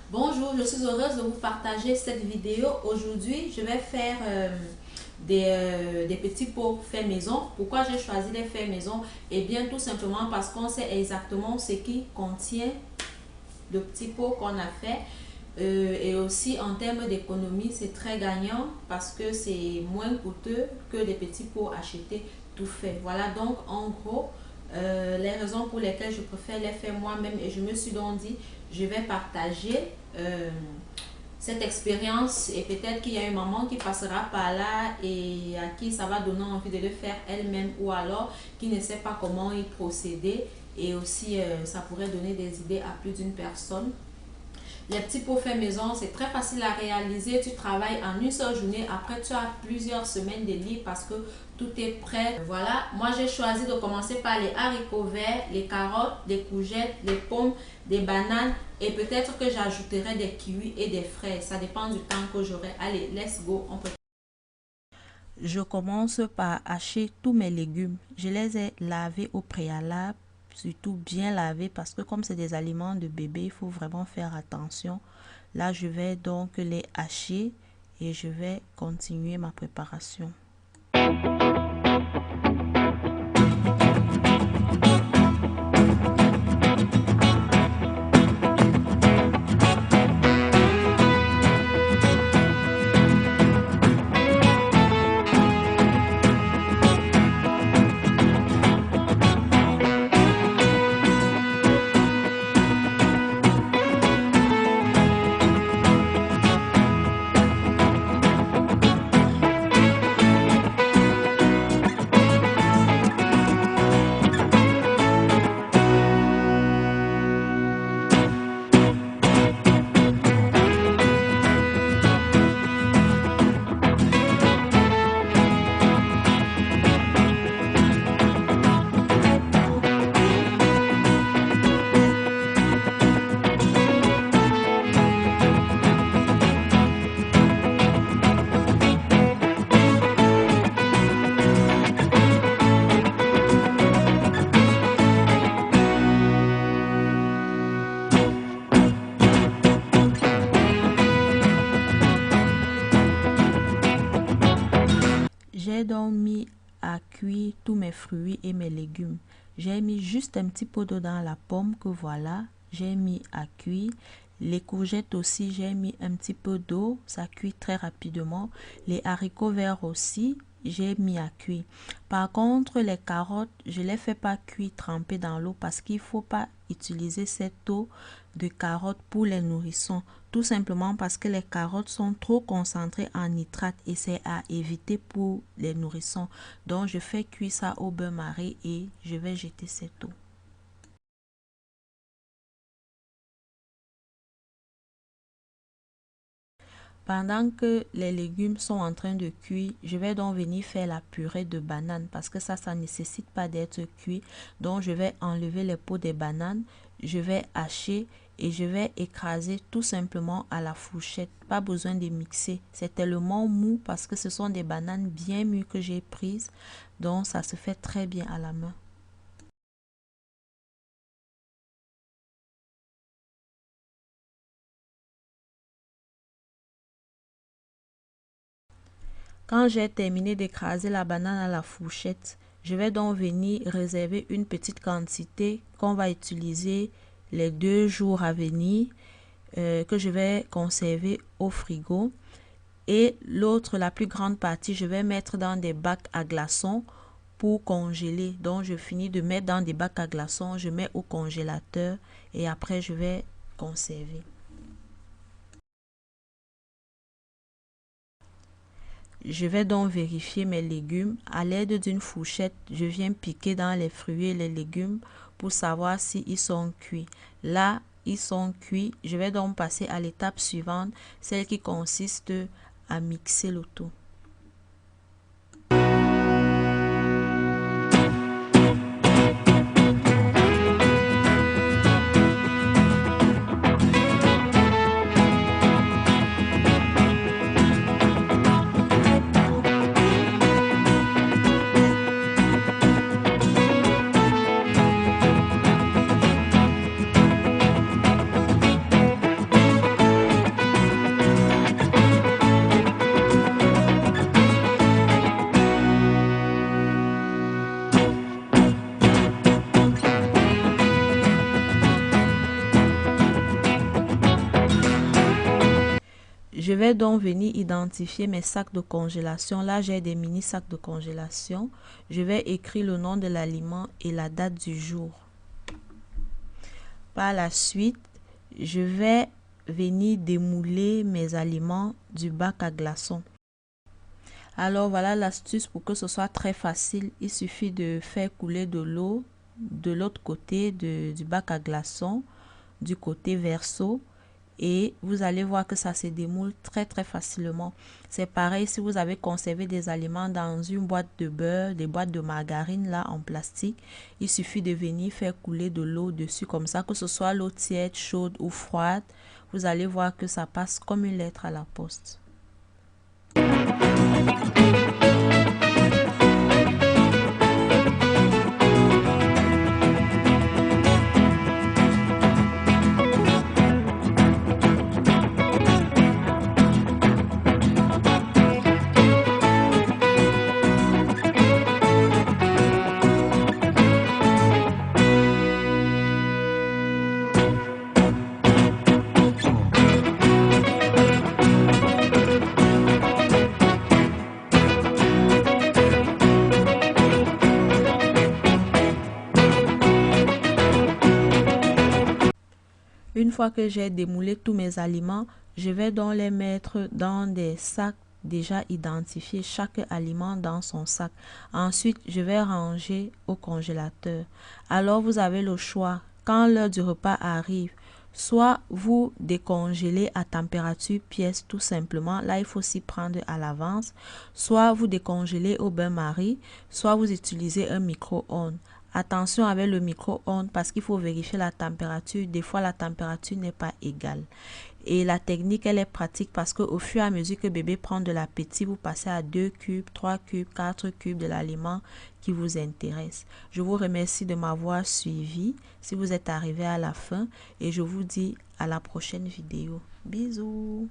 Bonjour, je suis heureuse de vous partager cette vidéo. Aujourd'hui, je vais faire des petits pots faits maison. Pourquoi j'ai choisi les faits maison? Eh bien, tout simplement parce qu'on sait exactement ce qui contient le petit pot qu'on a fait. Et aussi, en termes d'économie, c'est très gagnant parce que c'est moins coûteux que les petits pots achetés tout fait. Voilà donc, en gros, les raisons pour lesquelles je préfère les faire moi-même. Et je me suis donc dit, je vais partager cette expérience et peut-être qu'il y a une maman qui passera par là et à qui ça va donner envie de le faire elle-même ou alors qui ne sait pas comment y procéder et aussi ça pourrait donner des idées à plus d'une personne. Les petits pots faits maison, c'est très facile à réaliser. Tu travailles en une seule journée. Après, tu as plusieurs semaines de libre parce que tout est prêt. Voilà, moi j'ai choisi de commencer par les haricots verts, les carottes, les courgettes, les pommes, des bananes et peut-être que j'ajouterai des kiwis et des fraises. Ça dépend du temps que j'aurai. Allez, let's go. Je commence par hacher tous mes légumes. Je les ai lavés au préalable, surtout bien lavés parce que comme c'est des aliments de bébé, il faut vraiment faire attention. Là, je vais donc les hacher et je vais continuer ma préparation. J'ai donc mis à cuire tous mes fruits et mes légumes. J'ai mis juste un petit peu d'eau dans la pomme que voilà, j'ai mis à cuire. Les courgettes aussi, j'ai mis un petit peu d'eau, ça cuit très rapidement. Les haricots verts aussi, j'ai mis à cuire. Par contre, les carottes, je ne les fais pas cuire trempées dans l'eau parce qu'il ne faut pas utiliser cette eau de carottes pour les nourrissons. Tout simplement parce que les carottes sont trop concentrées en nitrate et c'est à éviter pour les nourrissons. Donc, je fais cuire ça au bain-marie et je vais jeter cette eau. Pendant que les légumes sont en train de cuire, je vais donc venir faire la purée de bananes parce que ça ne nécessite pas d'être cuit. Donc, je vais enlever les peaux des bananes, je vais hacher et je vais écraser tout simplement à la fourchette. Pas besoin de mixer. C'est tellement mou parce que ce sont des bananes bien mûres que j'ai prises. Donc, ça se fait très bien à la main. Quand j'ai terminé d'écraser la banane à la fourchette, je vais donc venir réserver une petite quantité qu'on va utiliser les 2 jours à venir, que je vais conserver au frigo. Et l'autre, la plus grande partie, je vais mettre dans des bacs à glaçons pour congeler. Donc, je finis de mettre dans des bacs à glaçons, je mets au congélateur et après, je vais conserver. Je vais donc vérifier mes légumes. À l'aide d'une fourchette, je viens piquer dans les fruits et les légumes pour savoir s'ils sont cuits. Là, ils sont cuits. Je vais donc passer à l'étape suivante, celle qui consiste à mixer le tout. Je vais donc venir identifier mes sacs de congélation. Là, j'ai des mini sacs de congélation. Je vais écrire le nom de l'aliment et la date du jour. Par la suite, je vais venir démouler mes aliments du bac à glaçons. Alors voilà l'astuce pour que ce soit très facile. Il suffit de faire couler de l'eau de l'autre côté du bac à glaçons, du côté verso, et vous allez voir que ça se démoule très facilement. C'est pareil si vous avez conservé des aliments dans une boîte de beurre, des boîtes de margarine là en plastique. Il suffit de venir faire couler de l'eau dessus comme ça, que ce soit l'eau tiède, chaude ou froide. Vous allez voir que ça passe comme une lettre à la poste. Une fois que j'ai démoulé tous mes aliments, je vais donc les mettre dans des sacs déjà identifiés, chaque aliment dans son sac. Ensuite, je vais ranger au congélateur. Alors, vous avez le choix. Quand l'heure du repas arrive, soit vous décongelez à température pièce tout simplement. Là, il faut s'y prendre à l'avance. Soit vous décongelez au bain-marie, soit vous utilisez un micro-ondes. Attention avec le micro-ondes parce qu'il faut vérifier la température. Des fois, la température n'est pas égale. Et la technique, elle est pratique parce qu'au fur et à mesure que bébé prend de l'appétit, vous passez à 2 cubes, 3 cubes, 4 cubes de l'aliment qui vous intéresse. Je vous remercie de m'avoir suivi si vous êtes arrivé à la fin et je vous dis à la prochaine vidéo. Bisous!